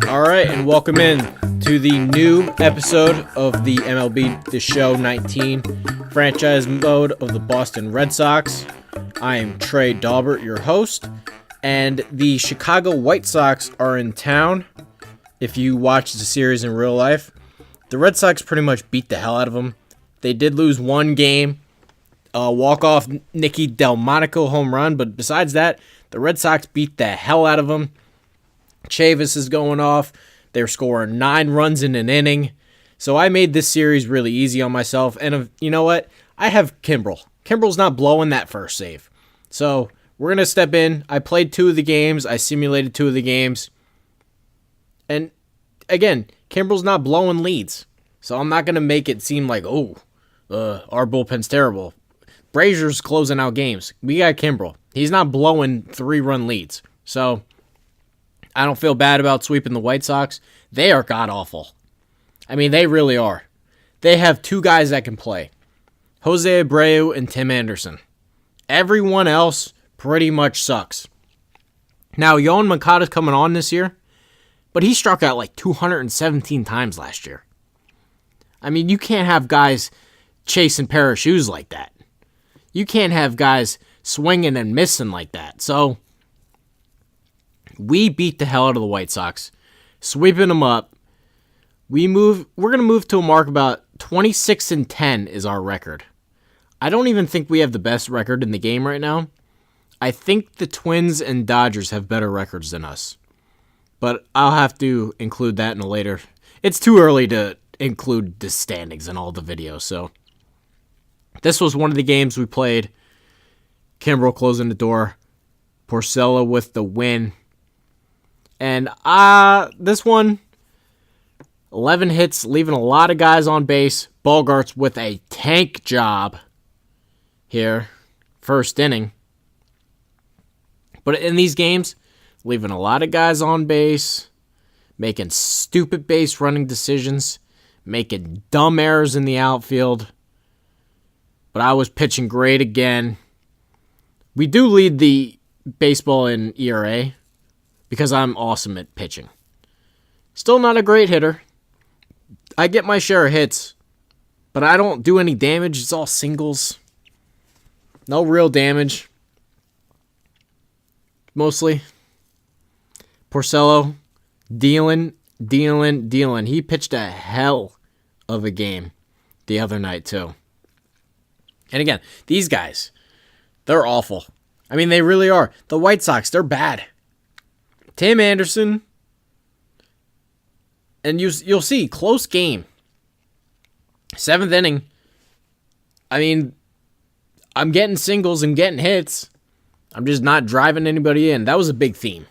All right, and welcome in to the new episode of the MLB The Show 19 franchise mode of the Boston Red Sox. I am Trey Daubert, your host, and the Chicago White Sox are in town. If you watch the series in real life, the Red Sox pretty much beat the hell out of them. They did lose one game, walk-off Nicky Delmonico home run, but besides that, the Red Sox beat the hell out of them. Chavis is going off. They're scoring 9 runs in an inning. So I made this series really easy on myself. And you know what? I have Kimbrel. Kimbrel's not blowing that first save. So we're going to step in. I played 2 of the games. I simulated 2 of the games. And again, Kimbrel's not blowing leads. So I'm not going to make it seem like, our bullpen's terrible. Brazier's closing out games. We got Kimbrel. He's not blowing 3-run leads. So I don't feel bad about sweeping the White Sox. They are god-awful. I mean, they really are. They have 2 guys that can play. Jose Abreu and Tim Anderson. Everyone else pretty much sucks. Now, Yohan Moncada's coming on this year, but he struck out like 217 times last year. I mean, you can't have guys chasing a pair of shoes like that. You can't have guys swinging and missing like that. So we beat the hell out of the White Sox, sweeping them up. We're going to move to a mark about 26-10 is our record. I don't even think we have the best record in the game right now. I think the Twins and Dodgers have better records than us. But I'll have to include that in a later. It's too early to include the standings in all the videos. So this was one of the games we played. Kimbrel closing the door. Porcello with the win. And this one, 11 hits, leaving a lot of guys on base. Bogarts with a tank job here, first inning. But in these games, leaving a lot of guys on base, making stupid base running decisions, making dumb errors in the outfield. But I was pitching great again. We do lead the baseball in ERA, because I'm awesome at pitching. Still not a great hitter. I get my share of hits, but I don't do any damage. It's all singles. No real damage. Mostly. Porcello, dealing. He pitched a hell of a game the other night, too. And again, these guys, they're awful. I mean, they really are. The White Sox, they're bad. Tim Anderson, and you'll see, close game. 7th inning. I mean, I'm getting singles and getting hits. I'm just not driving anybody in. That was a big theme.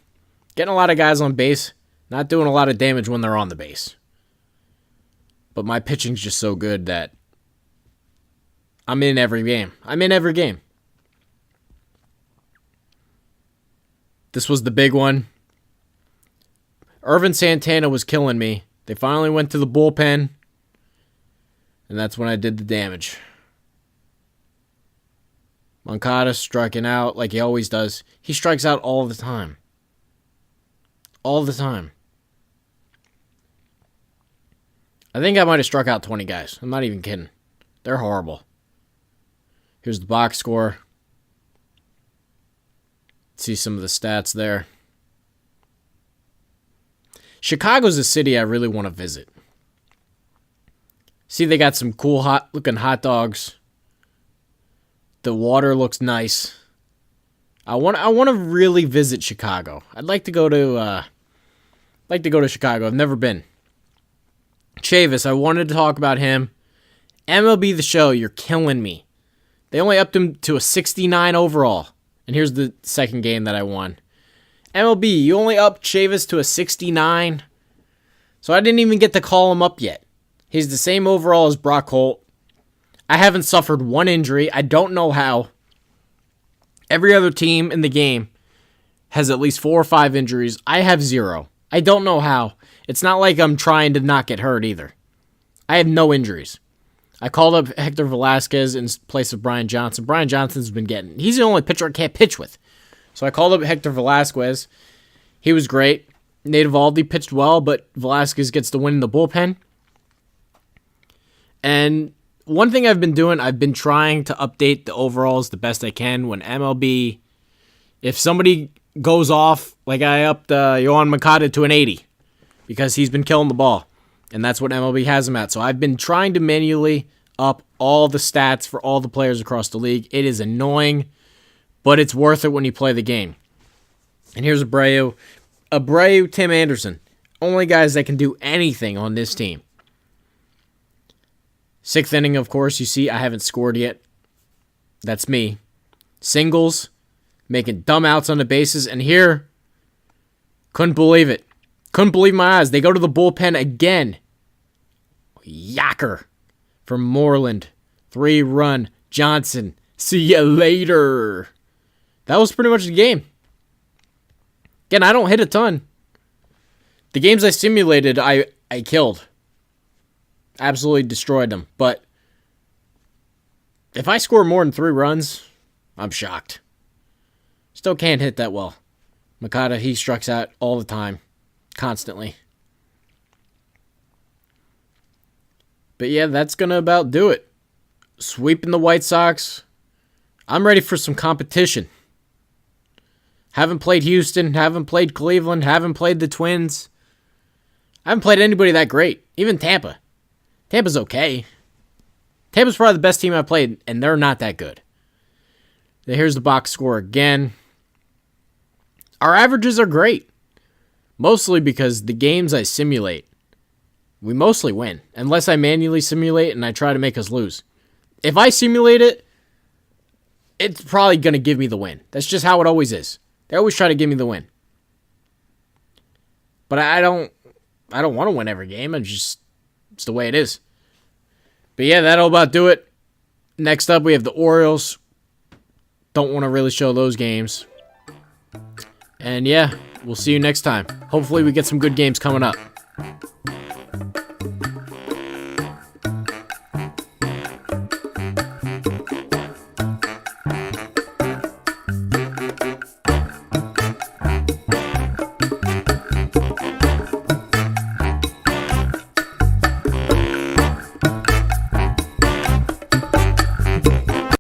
Getting a lot of guys on base, not doing a lot of damage when they're on the base. But my pitching's just so good that I'm in every game. This was the big one. Irvin Santana was killing me. They finally went to the bullpen, and that's when I did the damage. Moncada striking out like he always does. He strikes out all the time. All the time. I think I might have struck out 20 guys. I'm not even kidding. They're horrible. Here's the box score. See some of the stats there. Chicago's a city I really want to visit. See, they got some cool looking hot dogs. The water looks nice. I want to really visit Chicago. I'd like to go to Chicago. I've never been. Chavis, I wanted to talk about him. MLB The Show, you're killing me. They only upped him to a 69 overall. And here's the second game that I won. MLB, you only upped Chavis to a 69. So I didn't even get to call him up yet. He's the same overall as Brock Holt. I haven't suffered one injury. I don't know how. Every other team in the game has at least 4 or 5 injuries. I have 0. I don't know how. It's not like I'm trying to not get hurt either. I have no injuries. I called up Hector Velasquez in place of Brian Johnson. Brian Johnson's been getting... He's the only pitcher I can't pitch with. So I called up Hector Velasquez. He was great. Nate Eovaldi pitched well, but Velasquez gets the win in the bullpen. And one thing I've been doing, I've been trying to update the overalls the best I can when MLB, if somebody goes off, like I upped Yohan Moncada to an 80 because he's been killing the ball. And that's what MLB has him at. So I've been trying to manually up all the stats for all the players across the league. It is annoying, but it's worth it when you play the game. And here's Abreu. Abreu, Tim Anderson. Only guys that can do anything on this team. 6th inning, of course, you see I haven't scored yet. That's me. Singles, making dumb outs on the bases. And here, couldn't believe it. Couldn't believe my eyes. They go to the bullpen again. Yacker from Moreland. 3-run. Johnson. See ya later. That was pretty much the game. Again, I don't hit a ton. The games I simulated, I killed. Absolutely destroyed them. But if I score more than 3 runs, I'm shocked. Still can't hit that well. Moncada, he strikes out all the time. Constantly. But yeah, that's going to about do it. Sweeping the White Sox. I'm ready for some competition. Haven't played Houston, haven't played Cleveland, haven't played the Twins. I haven't played anybody that great. Even Tampa. Tampa's okay. Tampa's probably the best team I've played, and they're not that good. Here's the box score again. Our averages are great. Mostly because the games I simulate, we mostly win. Unless I manually simulate and I try to make us lose. If I simulate it, it's probably going to give me the win. That's just how it always is. They always try to give me the win. But I don't want to win every game. It's the way it is. But yeah, that'll about do it. Next up, we have the Orioles. Don't want to really show those games. And yeah, we'll see you next time. Hopefully we get some good games coming up.